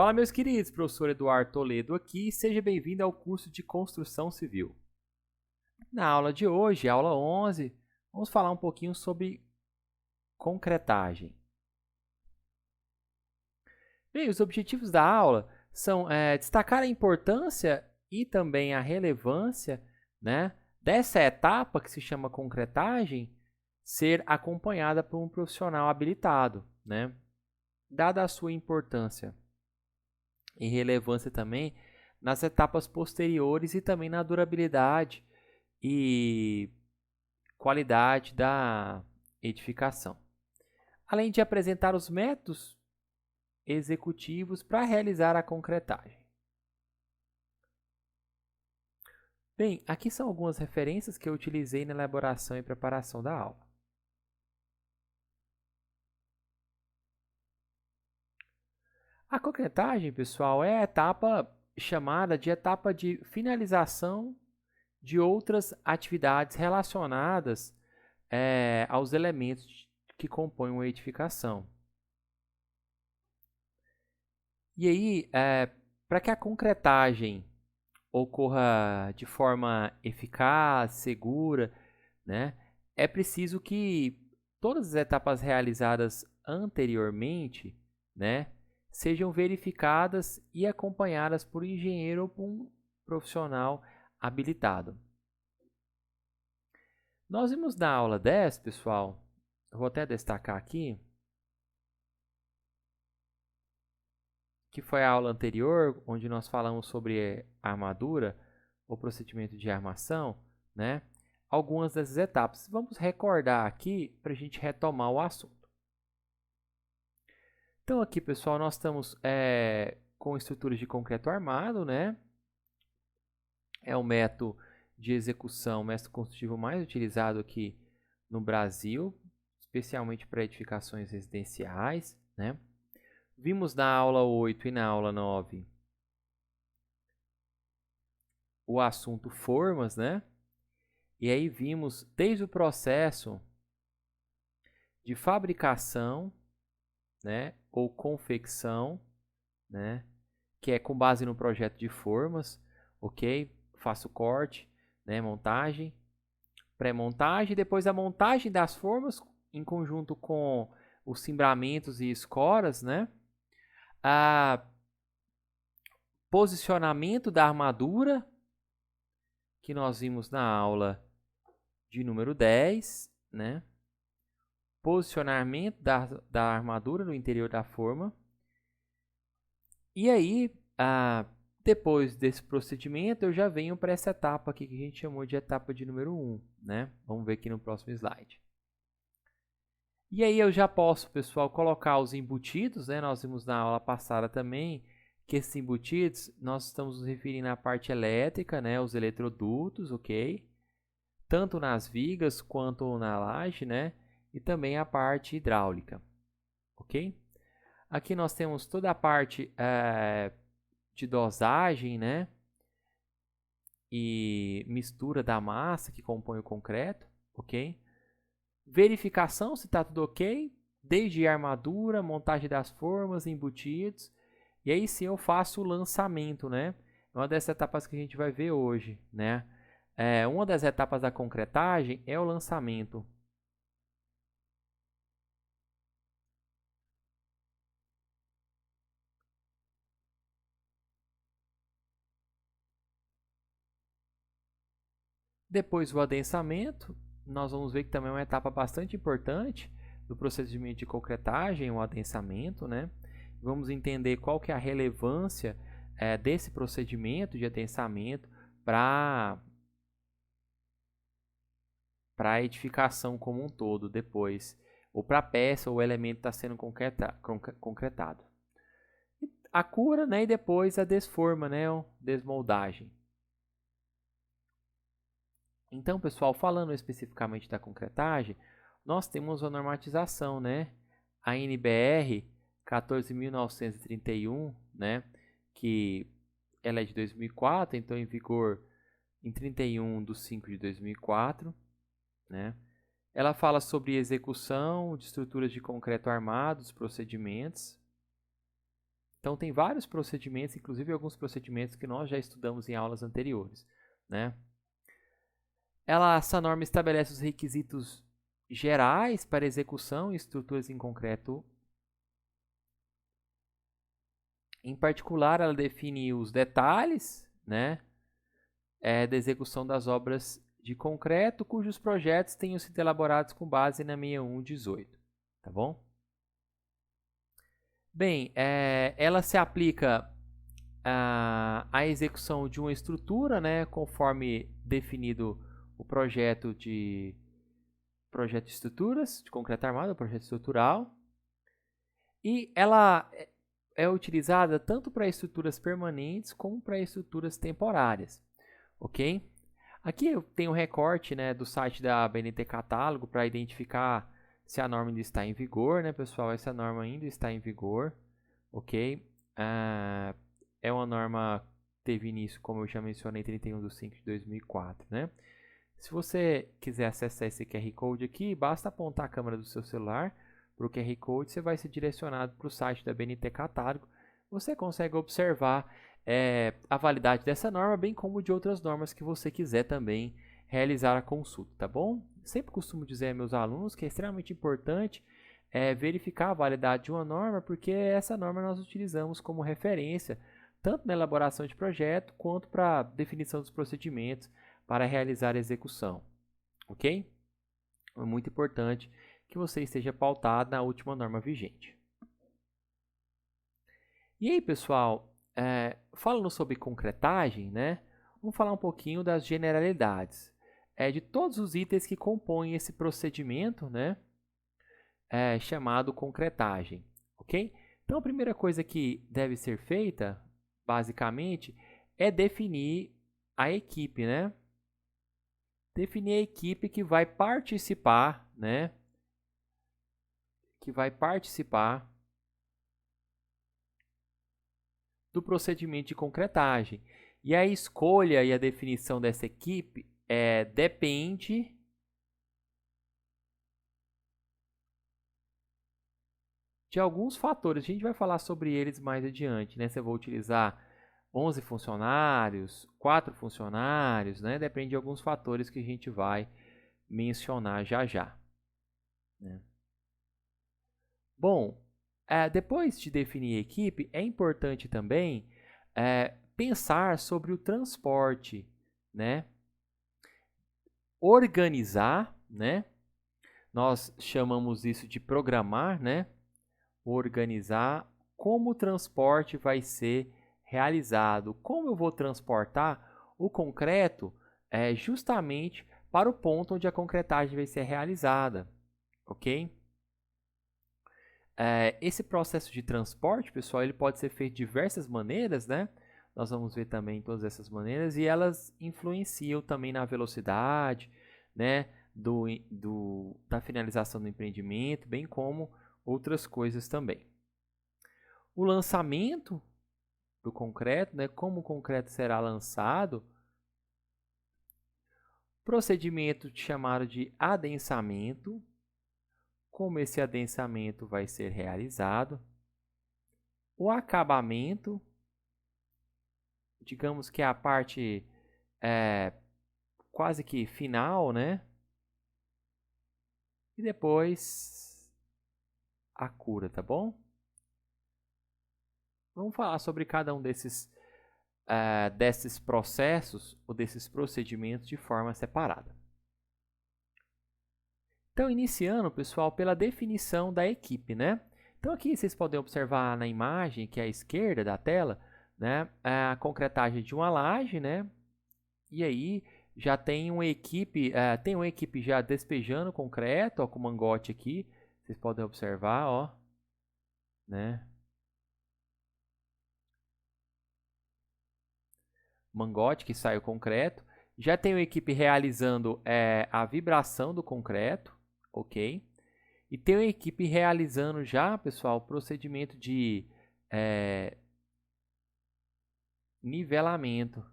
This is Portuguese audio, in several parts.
Fala, meus queridos, professor Eduardo Toledo aqui, seja bem-vindo ao curso de Construção Civil. Na aula de hoje, aula 11, vamos falar um pouquinho sobre concretagem. Bem, os objetivos da aula são destacar a importância e também a relevância, né, dessa etapa que se chama concretagem ser acompanhada por um profissional habilitado, né? Dada a sua importância e relevância também nas etapas posteriores e também na durabilidade e qualidade da edificação. Além de apresentar os métodos executivos para realizar a concretagem. Bem, aqui são algumas referências que eu utilizei na elaboração e preparação da aula. A concretagem, pessoal, é a etapa chamada de etapa de finalização de outras atividades relacionadas aos elementos que compõem uma edificação. E aí, para que a concretagem ocorra de forma eficaz, segura, né, é preciso que todas as etapas realizadas anteriormente, né, sejam verificadas e acompanhadas por um engenheiro ou por um profissional habilitado. Nós vimos na aula 10, pessoal, eu vou até destacar aqui, que foi a aula anterior, onde nós falamos sobre armadura, o procedimento de armação, né? Algumas dessas etapas. Vamos recordar aqui para a gente retomar o assunto. Então aqui, pessoal, nós estamos com estruturas de concreto armado, né? É o método de execução, o método construtivo mais utilizado aqui no Brasil, especialmente para edificações residenciais, né? Vimos na aula 8 e na aula 9 o assunto formas, né? E aí vimos desde o processo de fabricação, né, ou confecção, né, que é com base no projeto de formas, ok? Faço corte, né, montagem, pré-montagem, depois a montagem das formas em conjunto com os cimbramentos e escoras, né? A posicionamento da armadura, que nós vimos na aula de número 10, né? Posicionamento da armadura no interior da forma. E aí, depois desse procedimento, eu já venho para essa etapa aqui que a gente chamou de etapa de número 1, né? Vamos ver aqui no próximo slide. E aí eu já posso, pessoal, colocar os embutidos, né? Nós vimos na aula passada também que esses embutidos, nós estamos nos referindo à parte elétrica, né? Os eletrodutos, ok? Tanto nas vigas quanto na laje, né? E também a parte hidráulica, ok? Aqui nós temos toda a parte de dosagem, né? E mistura da massa que compõe o concreto, ok? Verificação se está tudo ok, desde armadura, montagem das formas, embutidos. E aí sim eu faço o lançamento, né? É uma dessas etapas que a gente vai ver hoje, né? Uma das etapas da concretagem é o lançamento. Depois o adensamento, nós vamos ver que também é uma etapa bastante importante do procedimento de concretagem, o adensamento, né? Vamos entender qual que é a relevância desse procedimento de adensamento para a edificação como um todo depois, ou para a peça ou o elemento está sendo concretado. A cura, né, e depois a desforma, né, desmoldagem. Então, pessoal, falando especificamente da concretagem, nós temos a normatização, né, a NBR 14.931, né, que ela é de 2004, então em vigor em 31/5/2004, né? Ela fala sobre execução de estruturas de concreto armado, os procedimentos. Então, tem vários procedimentos, inclusive alguns procedimentos que nós já estudamos em aulas anteriores, né? Essa norma estabelece os requisitos gerais para execução e estruturas em concreto. Em particular, ela define os detalhes, né, da execução das obras de concreto, cujos projetos tenham sido elaborados com base na 6118, tá bom? Bem, ela se aplica à execução de uma estrutura, né, conforme definido o projeto de estruturas, de concreto armado, o projeto estrutural. E ela é utilizada tanto para estruturas permanentes como para estruturas temporárias, ok? Aqui eu tenho um recorte, né, do site da BNT Catálogo para identificar se a norma ainda está em vigor, né, pessoal? Essa norma ainda está em vigor, ok? É uma norma que teve início, como eu já mencionei, 31 de 5 de 2004, né? Se você quiser acessar esse QR Code aqui, basta apontar a câmera do seu celular para o QR Code, você vai ser direcionado para o site da BNT Catálogo. Você consegue observar a validade dessa norma, bem como de outras normas que você quiser também realizar a consulta, tá bom? Sempre costumo dizer a meus alunos que é extremamente importante verificar a validade de uma norma, porque essa norma nós utilizamos como referência, tanto na elaboração de projeto, quanto para a definição dos procedimentos para realizar a execução, ok? É muito importante que você esteja pautado na última norma vigente. E aí, pessoal, falando sobre concretagem, né? Vamos falar um pouquinho das generalidades. De todos os itens que compõem esse procedimento, né? Chamado concretagem, ok? Então, a primeira coisa que deve ser feita, basicamente, é definir a equipe, né? Definir a equipe que vai participar, né? Que vai participar do procedimento de concretagem. E a escolha e a definição dessa equipe depende de alguns fatores. A gente vai falar sobre eles mais adiante, né? Se eu vou utilizar 11 funcionários, 4 funcionários, né? Depende de alguns fatores que a gente vai mencionar já já, né? Bom, depois de definir a equipe, é importante também pensar sobre o transporte, né? Organizar, né? Nós chamamos isso de programar, né? Organizar como o transporte vai ser realizado, como eu vou transportar o concreto justamente para o ponto onde a concretagem vai ser realizada, ok? Esse processo de transporte, pessoal, ele pode ser feito de diversas maneiras, né? Nós vamos ver também todas essas maneiras e elas influenciam também na velocidade, né? Da finalização do empreendimento, bem como outras coisas também. O lançamento do concreto, né? Como o concreto será lançado. Procedimento chamado de adensamento. Como esse adensamento vai ser realizado. O acabamento, digamos que é a parte quase que final, né? E depois a cura, tá bom? Vamos falar sobre cada um desses processos ou desses procedimentos de forma separada. Então, iniciando, pessoal, pela definição da equipe, né? Então, aqui vocês podem observar na imagem, que é à esquerda da tela, né? A concretagem de uma laje, né? E aí já tem uma equipe, já despejando concreto, ó, com mangote aqui. Vocês podem observar, ó, né? Mangote que sai o concreto. Já tem uma equipe realizando a vibração do concreto, ok? E tem uma equipe realizando já, pessoal, o procedimento de nivelamento.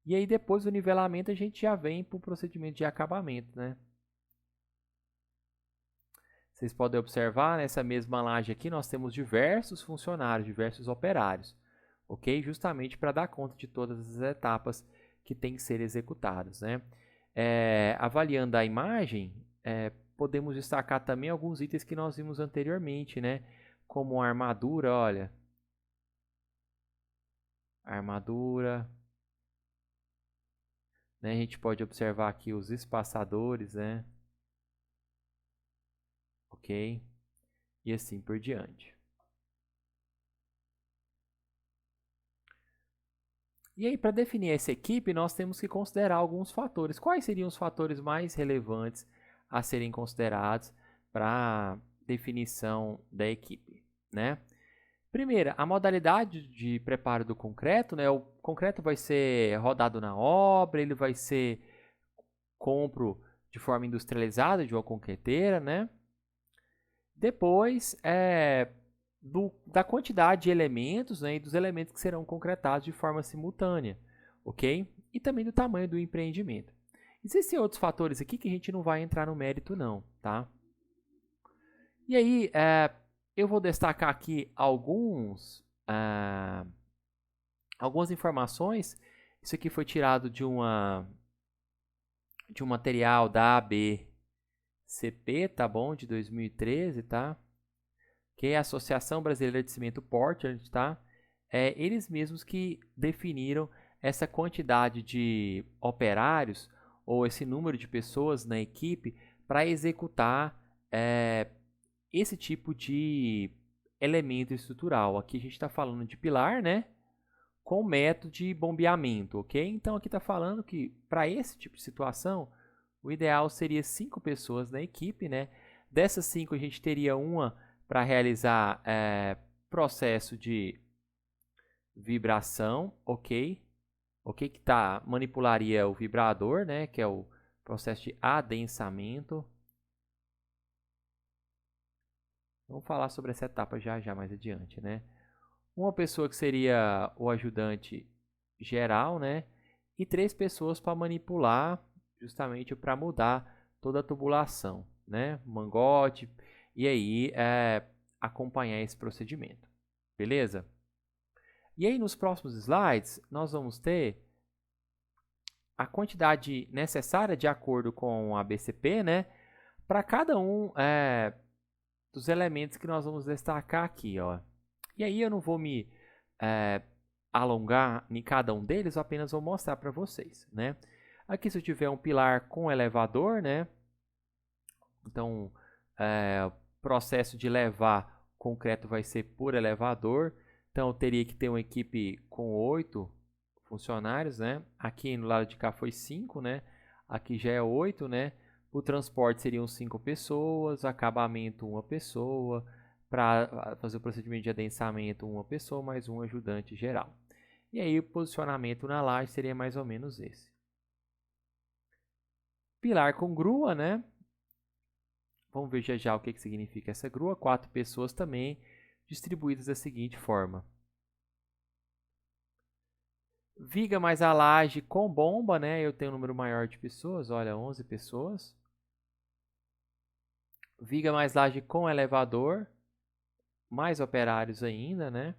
E aí depois do nivelamento a gente já vem para o procedimento de acabamento, né? Vocês podem observar, nessa mesma laje aqui, nós temos diversos funcionários, diversos operários, ok? Justamente para dar conta de todas as etapas que têm que ser executadas, né? Avaliando a imagem, podemos destacar também alguns itens que nós vimos anteriormente, né? Como a armadura, olha. A armadura. Né? A gente pode observar aqui os espaçadores, né? Ok? E assim por diante. E aí, para definir essa equipe, nós temos que considerar alguns fatores. Quais seriam os fatores mais relevantes a serem considerados para a definição da equipe, né? Primeiro, a modalidade de preparo do concreto, né? O concreto vai ser rodado na obra, ele vai ser compro de forma industrializada de uma concreteira, né? Depois, da quantidade de elementos, né, e dos elementos que serão concretados de forma simultânea, ok? E também do tamanho do empreendimento. Existem outros fatores aqui que a gente não vai entrar no mérito não, tá? E aí, eu vou destacar aqui algumas informações. Isso aqui foi tirado de um material da ABCP, tá bom? De 2013, tá? Que é a Associação Brasileira de Cimento Portland, tá? Eles mesmos que definiram essa quantidade de operários ou esse número de pessoas na equipe para executar esse tipo de elemento estrutural. Aqui a gente está falando de pilar, né? Com método de bombeamento, ok? Então aqui está falando que para esse tipo de situação, o ideal seria 5 pessoas na equipe, né? Dessas 5 a gente teria uma para realizar processo de vibração, ok? Ok, que manipularia o vibrador, né? Que é o processo de adensamento. Vamos falar sobre essa etapa já mais adiante, né? Uma pessoa que seria o ajudante geral, né? E 3 pessoas para manipular, justamente para mudar toda a tubulação, né? Mangote, e aí acompanhar esse procedimento, beleza? E aí nos próximos slides nós vamos ter a quantidade necessária de acordo com a BCP, né? Para cada um dos elementos que nós vamos destacar aqui, ó. E aí eu não vou me alongar em cada um deles, eu apenas vou mostrar para vocês, né? Aqui se eu tiver um pilar com elevador, né? Então, o processo de levar concreto vai ser por elevador. Então, eu teria que ter uma equipe com 8 funcionários, né? Aqui no lado de cá foi 5, né? Aqui já é 8, né? O transporte seriam 5 pessoas, acabamento 1 pessoa, para fazer o procedimento de adensamento 1 pessoa, mais um ajudante geral. E aí o posicionamento na laje seria mais ou menos esse. Pilar com grua, né? Vamos ver já o que significa essa grua. 4 pessoas também, distribuídas da seguinte forma. Viga mais a laje com bomba, né? Eu tenho um número maior de pessoas, olha, 11 pessoas. Viga mais laje com elevador, mais operários ainda, né?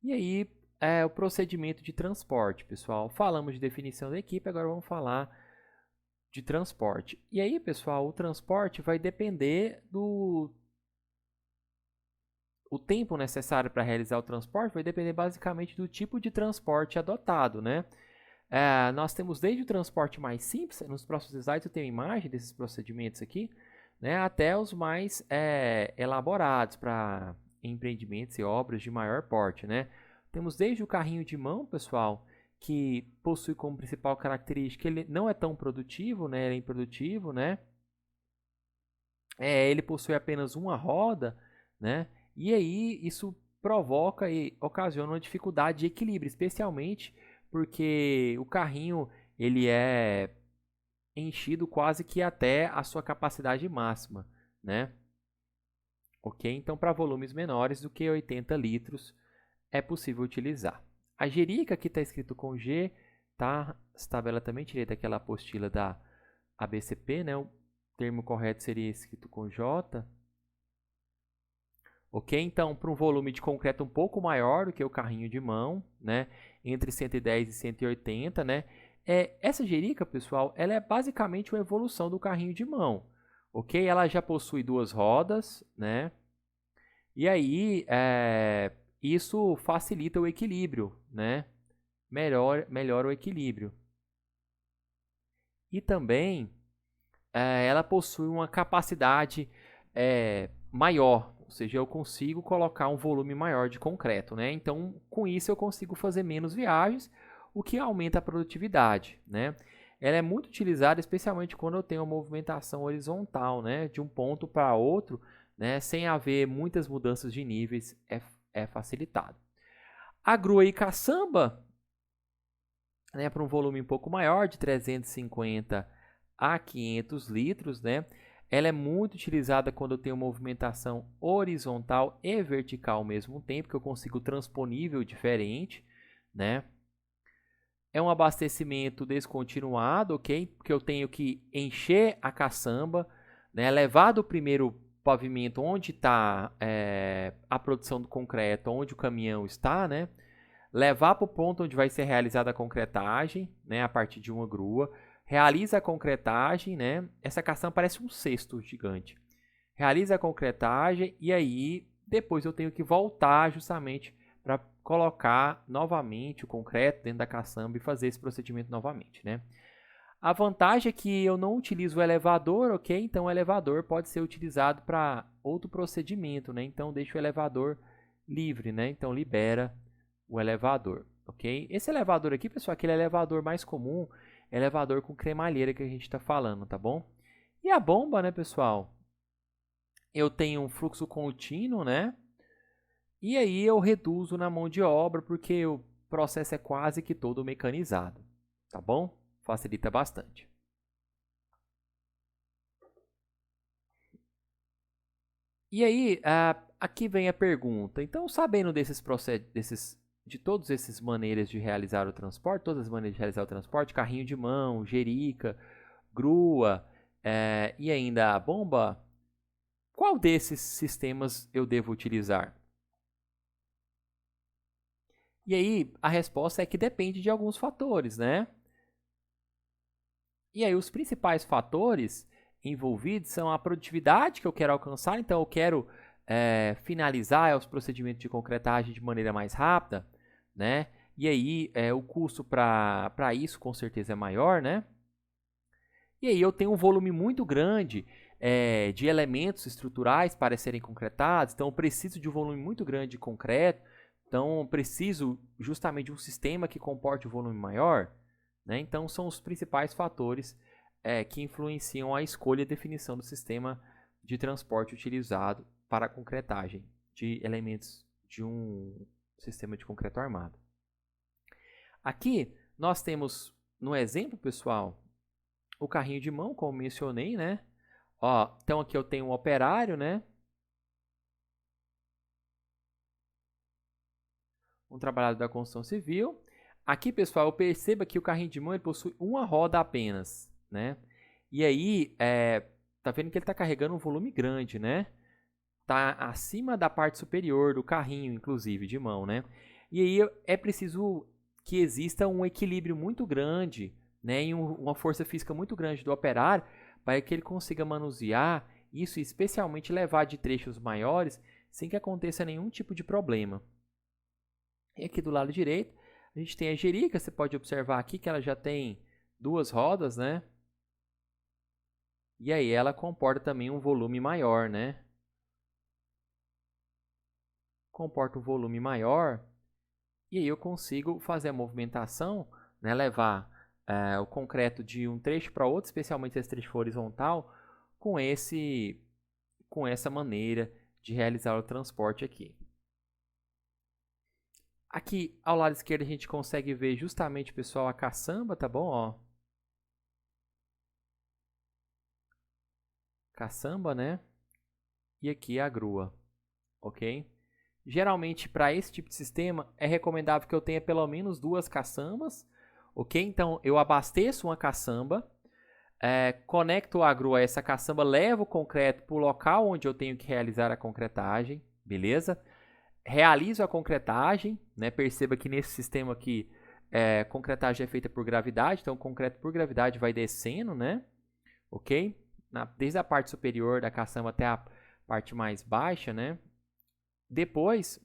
E aí, o procedimento de transporte, pessoal. Falamos de definição da equipe, agora vamos falar de transporte. E aí, pessoal, o transporte vai depender o tempo necessário para realizar o transporte vai depender basicamente do tipo de transporte adotado, né? Nós temos desde o transporte mais simples, nos próximos slides eu tenho imagem desses procedimentos aqui, né, até os mais elaborados para empreendimentos e obras de maior porte, né? Temos desde o carrinho de mão, pessoal, que possui como principal característica ele não é tão produtivo, né? Ele é improdutivo, né? Ele possui apenas uma roda, né? E aí isso provoca e ocasiona uma dificuldade de equilíbrio, especialmente porque o carrinho ele é enchido quase que até a sua capacidade máxima, né? Ok? Então, para volumes menores do que 80 litros é possível utilizar. A jerica aqui está escrito com G, tá? Essa tabela também tirei daquela apostila da ABCP, né? termo correto seria escrito com J. Ok? Então, para um volume de concreto um pouco maior do que o carrinho de mão, né? Entre 110 e 180, né? Essa jerica, pessoal, ela é basicamente uma evolução do carrinho de mão. Ok? Ela já possui 2 rodas, né? E aí, isso facilita o equilíbrio, né? Melhora o equilíbrio. E também, ela possui uma capacidade maior, ou seja, eu consigo colocar um volume maior de concreto, né? Então, com isso eu consigo fazer menos viagens, o que aumenta a produtividade, né? Ela é muito utilizada, especialmente quando eu tenho uma movimentação horizontal, né? De um ponto para outro, né? Sem haver muitas mudanças de níveis, é facilitado. A grua e caçamba, né? Para um volume um pouco maior, de 350 a 500 litros, né? Ela é muito utilizada quando eu tenho movimentação horizontal e vertical ao mesmo tempo, que eu consigo transpor nível diferente, né? É um abastecimento descontinuado, ok? Porque eu tenho que encher a caçamba, né? Levar do primeiro pavimento onde está a produção do concreto, onde o caminhão está, né? Levar para o ponto onde vai ser realizada a concretagem, né? A partir de uma grua. Realiza a concretagem, né? Essa caçamba parece um cesto gigante. Realiza a concretagem e aí depois eu tenho que voltar justamente para colocar novamente o concreto dentro da caçamba e fazer esse procedimento novamente, né? A vantagem é que eu não utilizo o elevador, ok? Então o elevador pode ser utilizado para outro procedimento, né? Então deixa o elevador livre, né? Então libera o elevador, ok? Esse elevador aqui, pessoal, aquele elevador mais comum, elevador com cremalheira que a gente está falando, tá bom? E a bomba, né, pessoal? Eu tenho um fluxo contínuo, né? E aí eu reduzo na mão de obra porque o processo é quase que todo mecanizado, tá bom? Facilita bastante. E aí, aqui vem a pergunta. Então, sabendo de todas essas maneiras de realizar o transporte, todas as maneiras de realizar o transporte, carrinho de mão, jerica, grua e ainda a bomba, qual desses sistemas eu devo utilizar? E aí, a resposta é que depende de alguns fatores, né? E aí, os principais fatores envolvidos são a produtividade que eu quero alcançar. Então, eu quero finalizar os procedimentos de concretagem de maneira mais rápida, né? E aí, o custo para isso, com certeza, é maior, né? E aí, eu tenho um volume muito grande de elementos estruturais para serem concretados. Então, eu preciso de um volume muito grande de concreto. Então, eu preciso justamente de um sistema que comporte um volume maior. Né? Então, são os principais fatores que influenciam a escolha e definição do sistema de transporte utilizado para a concretagem de elementos de um sistema de concreto armado. Aqui, nós temos, no exemplo, pessoal, o carrinho de mão, como mencionei, né? Ó, então, aqui eu tenho um operário, né? Um trabalhador da construção civil. Aqui, pessoal, perceba que o carrinho de mão ele possui uma roda apenas, né? E aí, tá vendo que ele está carregando um volume grande, né? Tá acima da parte superior do carrinho, inclusive, de mão, né? E aí é preciso que exista um equilíbrio muito grande, né? E uma força física muito grande do operário para que ele consiga manusear isso e especialmente levar de trechos maiores sem que aconteça nenhum tipo de problema. E aqui do lado direito, a gente tem a jerica, você pode observar aqui que ela já tem 2 rodas, né? E aí ela comporta também um volume maior, né? Comporta um volume maior e aí eu consigo fazer a movimentação, né? Levar o concreto de um trecho para outro, especialmente se esse trecho for horizontal, com essa maneira de realizar o transporte aqui. Aqui ao lado esquerdo a gente consegue ver justamente, pessoal, a caçamba, tá bom? Ó. Caçamba, né? E aqui a grua, ok? Geralmente, para esse tipo de sistema, é recomendável que eu tenha pelo menos 2 caçambas, ok? Então, eu abasteço uma caçamba, Conecto a grua a essa caçamba, levo o concreto para o local onde eu tenho que realizar a concretagem, beleza? Realizo a concretagem, né? Perceba que nesse sistema aqui, concretagem é feita por gravidade, então o concreto por gravidade vai descendo, né? Ok? Desde a parte superior da caçamba até a parte mais baixa, né? Depois,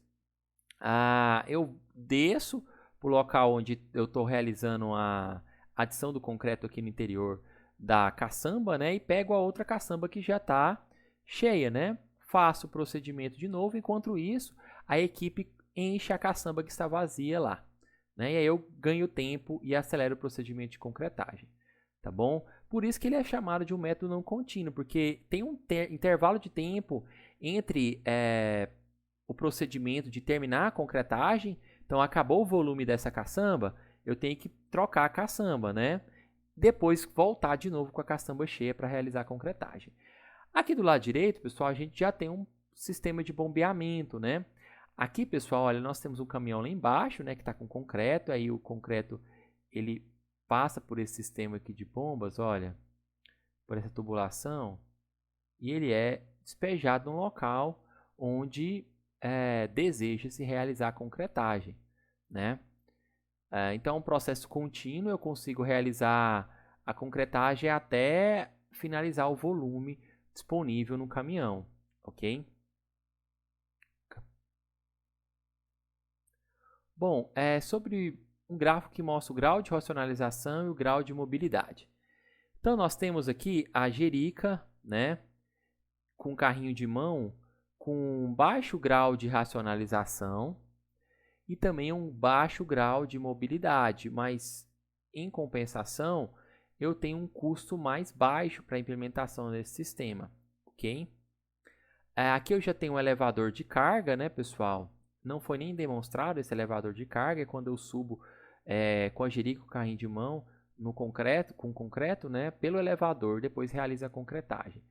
eu desço para o local onde eu estou realizando a adição do concreto aqui no interior da caçamba, né? E pego a outra caçamba que já está cheia, né? Faço o procedimento de novo, enquanto isso, a equipe enche a caçamba que está vazia lá, né? E aí eu ganho tempo e acelero o procedimento de concretagem, tá bom? Por isso que ele é chamado de um método não contínuo, porque tem um intervalo de tempo entre o procedimento de terminar a concretagem. Então, acabou o volume dessa caçamba, eu tenho que trocar a caçamba, né? Depois voltar de novo com a caçamba cheia para realizar a concretagem. Aqui do lado direito, pessoal, a gente já tem um sistema de bombeamento, né? Aqui, pessoal, olha, nós temos um caminhão lá embaixo, né, que está com concreto. Aí o concreto, ele passa por esse sistema aqui de bombas, olha, por essa tubulação, e ele é despejado num local onde deseja-se realizar a concretagem, né? Então, é um processo contínuo, eu consigo realizar a concretagem até finalizar o volume disponível no caminhão, ok? Bom, sobre um gráfico que mostra o grau de racionalização e o grau de mobilidade. Então, nós temos aqui a jerica, né, com carrinho de mão, com baixo grau de racionalização e também um baixo grau de mobilidade, mas em compensação eu tenho um custo mais baixo para a implementação desse sistema, ok? Aqui eu já tenho um elevador de carga, né, pessoal? Não foi nem demonstrado esse elevador de carga, é quando eu subo com a jerica, com o carrinho de mão, no concreto, com concreto, né, pelo elevador, depois realiza a concretagem.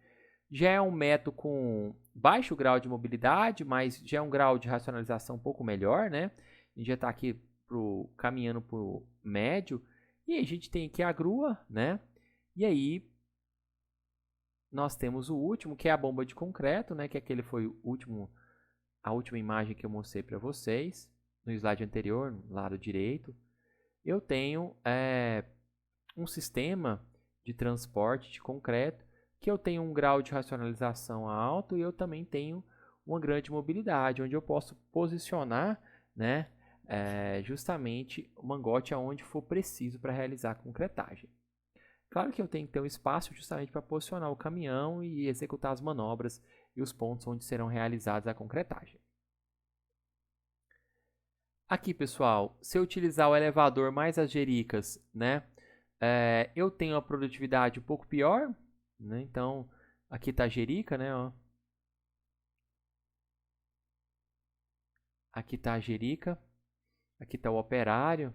Já é um método com baixo grau de mobilidade, mas já é um grau de racionalização um pouco melhor, né? A gente já está aqui caminhando para o médio. E a gente tem aqui a grua, né? E aí nós temos o último, que é a bomba de concreto, né? Que aquele foi a última imagem que eu mostrei para vocês no slide anterior, no lado direito. Eu tenho um sistema de transporte de concreto que eu tenho um grau de racionalização alto e eu também tenho uma grande mobilidade, onde eu posso posicionar, né, justamente o mangote aonde for preciso para realizar a concretagem. Claro que eu tenho que ter um espaço justamente para posicionar o caminhão e executar as manobras e os pontos onde serão realizadas a concretagem. Aqui, pessoal, se eu utilizar o elevador mais as jericas, né, eu tenho a produtividade um pouco pior, né? Então, aqui está a jerica, né? Ó. Aqui está a jerica. Aqui está o operário.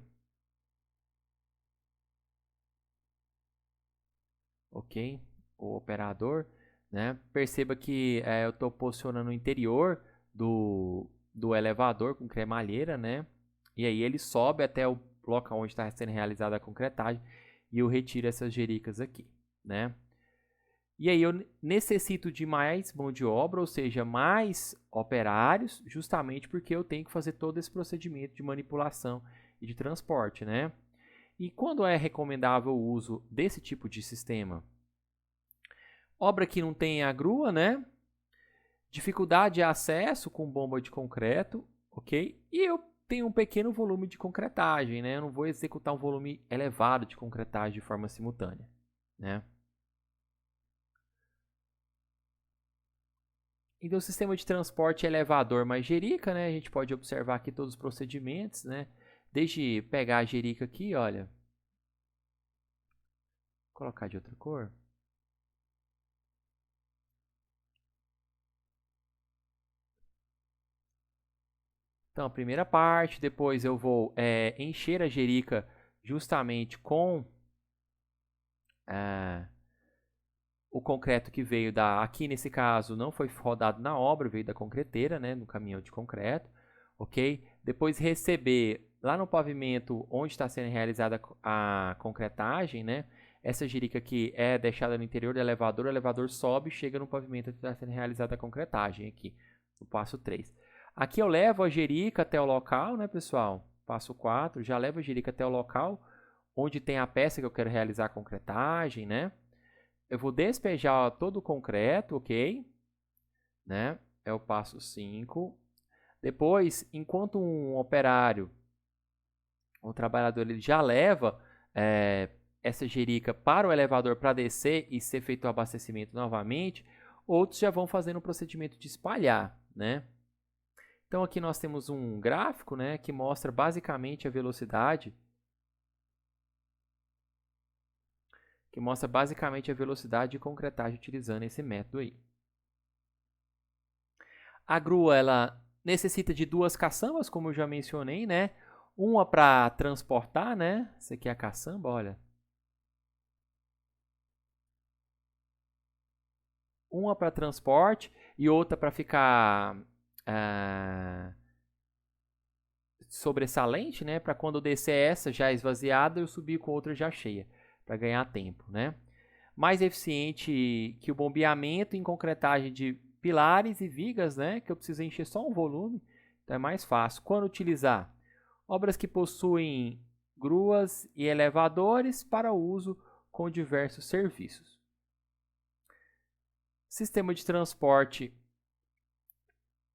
Ok? O operador. Né? Perceba que eu estou posicionando o interior do elevador com cremalheira, né? E aí ele sobe até o local onde está sendo realizada a concretagem e eu retiro essas jericas aqui, né? E aí eu necessito de mais mão de obra, ou seja, mais operários, justamente porque eu tenho que fazer todo esse procedimento de manipulação e de transporte, né? E quando é recomendável o uso desse tipo de sistema? Obra que não tem a grua, né? Dificuldade de acesso com bomba de concreto, ok? E eu tenho um pequeno volume de concretagem, né? Eu não vou executar um volume elevado de concretagem de forma simultânea, né? Então, o sistema de transporte elevador mais jerica, né? A gente pode observar aqui todos os procedimentos, né? Desde pegar a jerica aqui, olha. Vou colocar de outra cor. Então, a primeira parte, depois eu vou encher a jerica justamente com o concreto que veio aqui nesse caso não foi rodado na obra, veio da concreteira, né, no caminhão de concreto, ok? Depois receber lá no pavimento onde está sendo realizada a concretagem, né, Essa jerica aqui é deixada no interior do elevador, o elevador sobe e chega no pavimento onde está sendo realizada a concretagem aqui, no passo 3. Aqui eu levo a jerica até o local, né, pessoal? Passo 4, já levo a jerica até o local onde tem a peça que eu quero realizar a concretagem, né? Eu vou despejar todo o concreto, ok? Né? É o passo 5. Depois, enquanto um operário, um trabalhador, ele já leva essa jerica para o elevador para descer e ser feito o abastecimento novamente, outros já vão fazendo o procedimento de espalhar, né? Então aqui nós temos um gráfico, né, que mostra basicamente a velocidade de concretagem utilizando esse método aí. A grua, ela necessita de 2 caçambas, como eu já mencionei, né? Uma para transportar, né? Essa aqui é a caçamba, olha. Uma para transporte e outra para ficar sobressalente, né? Para quando eu descer essa já esvaziada, eu subir com outra já cheia, para ganhar tempo, né? Mais eficiente que o bombeamento em concretagem de pilares e vigas, né? Que eu preciso encher só um volume, então é mais fácil. Quando utilizar? Obras que possuem gruas e elevadores para uso com diversos serviços. Sistema de transporte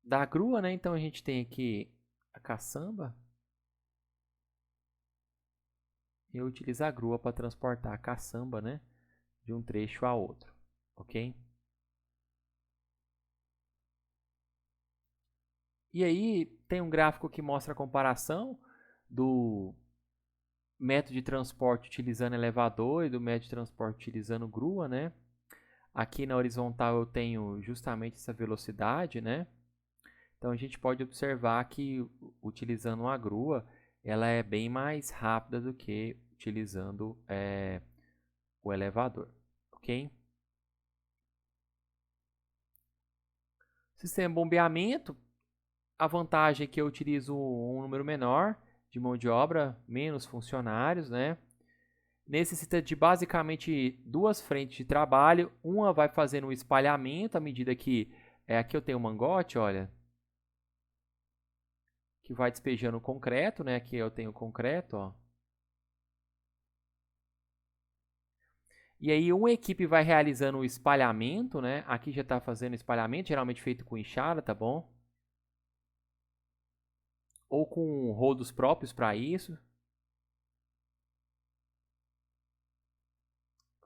da grua, né? Então a gente tem aqui a caçamba. Eu utilizo a grua para transportar a caçamba, né? De um trecho a outro, ok? E aí tem um gráfico que mostra a comparação do método de transporte utilizando elevador e do método de transporte utilizando grua, né? Aqui na horizontal eu tenho justamente essa velocidade, né? Então a gente pode observar que utilizando uma grua, ela é bem mais rápida do que utilizando o elevador, ok? Sistema de bombeamento, a vantagem é que eu utilizo um número menor de mão de obra, menos funcionários, né? Necessita de basicamente 2 frentes de trabalho. Uma vai fazendo o espalhamento à medida que... aqui eu tenho um mangote, olha. Que vai despejando concreto, né? Aqui eu tenho concreto, ó. E aí uma equipe vai realizando o espalhamento, né? Aqui já está fazendo espalhamento, geralmente feito com enxada, tá bom? Ou com rodos próprios para isso.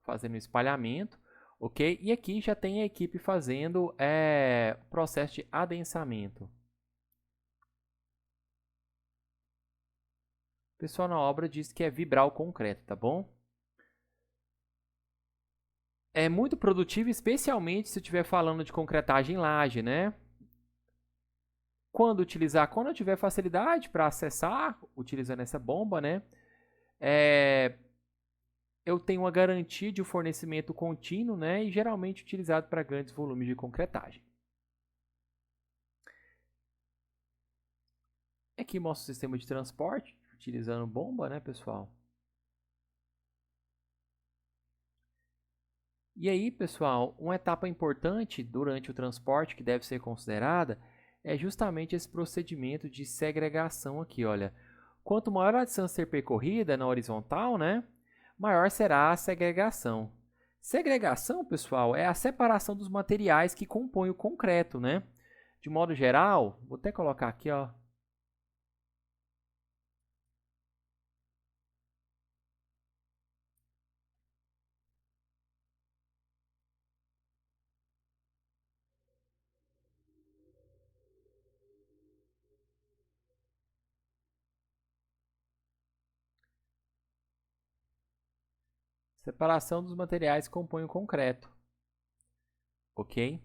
Fazendo espalhamento, ok? E aqui já tem a equipe fazendo processo de adensamento. O pessoal na obra diz que é vibrar o concreto, tá bom? É muito produtivo, especialmente se eu estiver falando de concretagem em laje, né? Quando utilizar? Quando eu tiver facilidade para acessar, utilizando essa bomba, né? Eu tenho uma garantia de fornecimento contínuo, né? E geralmente utilizado para grandes volumes de concretagem. Aqui mostra o sistema de transporte, utilizando bomba, né, pessoal? E aí, pessoal, uma etapa importante durante o transporte que deve ser considerada é justamente esse procedimento de segregação aqui, olha. Quanto maior a distância ser percorrida na horizontal, né, maior será a segregação. Segregação, pessoal, é a separação dos materiais que compõem o concreto, né? De modo geral, vou até colocar aqui, ó. Separação dos materiais que compõem o concreto, ok?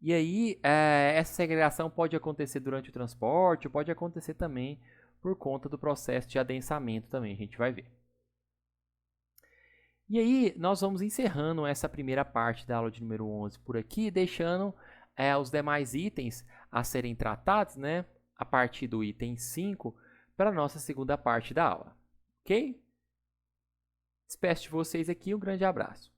E aí, essa segregação pode acontecer durante o transporte, pode acontecer também por conta do processo de adensamento também, a gente vai ver. E aí, nós vamos encerrando essa primeira parte da aula de número 11 por aqui, deixando os demais itens a serem tratados, né, a partir do item 5, para a nossa segunda parte da aula, ok? Despeço de vocês aqui, um grande abraço.